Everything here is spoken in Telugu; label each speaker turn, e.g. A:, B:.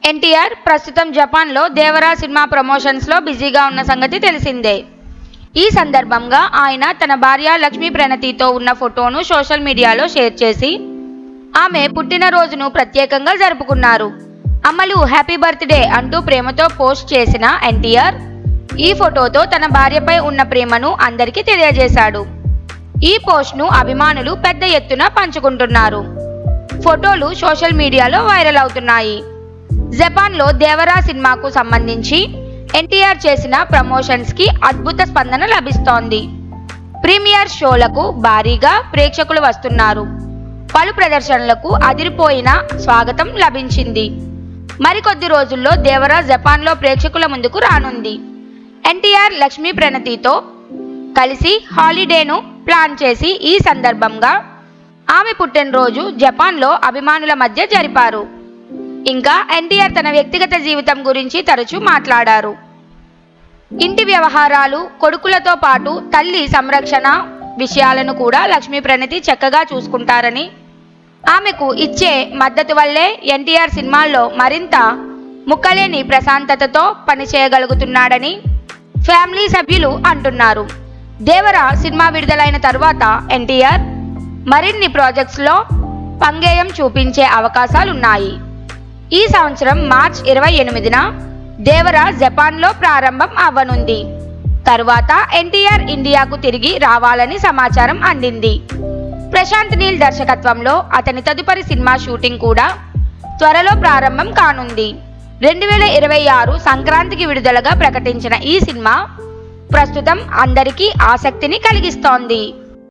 A: ఎన్టీఆర్ ప్రస్తుతం జపాన్లో దేవరా సినిమా ప్రమోషన్స్లో బిజీగా ఉన్న సంగతి తెలిసిందే. ఈ సందర్భంగా ఆయన తన భార్య లక్ష్మీ ప్రణతితో ఉన్న ఫోటోను సోషల్ మీడియాలో షేర్ చేసి ఆమె పుట్టినరోజును ప్రత్యేకంగా జరుపుకున్నారు. అమ్మలు హ్యాపీ బర్త్డే అంటూ ప్రేమతో పోస్ట్ చేసిన ఎన్టీఆర్ ఈ ఫోటోతో తన భార్యపై ఉన్న ప్రేమను అందరికీ తెలియజేశాడు. ఈ పోస్ట్ను అభిమానులు పెద్ద ఎత్తున పంచుకుంటున్నారు. ఫోటోలు సోషల్ మీడియాలో వైరల్ అవుతున్నాయి. జపాన్లో దేవరా సినిమాకు సంబంధించి ఎన్టీఆర్ చేసిన ప్రమోషన్స్కి అద్భుత స్పందన లభిస్తోంది. ప్రీమియర్ షోలకు భారీగా ప్రేక్షకులు వస్తున్నారు. పలు ప్రదర్శనలకు అదిరిపోయిన స్వాగతం లభించింది. మరికొద్ది రోజుల్లో దేవరా జపాన్లో ప్రేక్షకుల ముందుకు రానుంది. ఎన్టీఆర్ లక్ష్మీ ప్రణతితో కలిసి హాలిడేను ప్లాన్ చేసి ఈ సందర్భంగా ఆమె పుట్టినరోజు జపాన్లో అభిమానుల మధ్య జరిపారు. ఇంకా ఎన్టీఆర్ తన వ్యక్తిగత జీవితం గురించి తరచూ మాట్లాడారు. ఇంటి వ్యవహారాలు, కొడుకులతో పాటు తల్లి సంరక్షణ విషయాలను కూడా లక్ష్మీ ప్రణతి చక్కగా చూసుకుంటారని, ఆమెకు ఇచ్చే మద్దతు వల్లే ఎన్టీఆర్ సినిమాల్లో మరింత ముక్కలేని ప్రశాంతతతో పనిచేయగలుగుతున్నాడని ఫ్యామిలీ సభ్యులు అంటున్నారు. దేవరా సినిమా విడుదలైన తరువాత ఎన్టీఆర్ మరిన్ని ప్రాజెక్ట్స్లో పంగేయం చూపించే అవకాశాలున్నాయి. ఈ సంవత్సరం మార్చి 28న దేవరా జపాన్లో ప్రారంభం అవ్వనుంది. తరువాత ఎన్టీఆర్ ఇండియాకు తిరిగి రావాలని సమాచారం అందింది. ప్రశాంత్ నీల్ దర్శకత్వంలో అతని తదుపరి సినిమా షూటింగ్ కూడా త్వరలో ప్రారంభం కానుంది. 2026 సంక్రాంతికి విడుదలగా ప్రకటించిన ఈ సినిమా ప్రస్తుతం అందరికీ ఆసక్తిని కలిగిస్తోంది.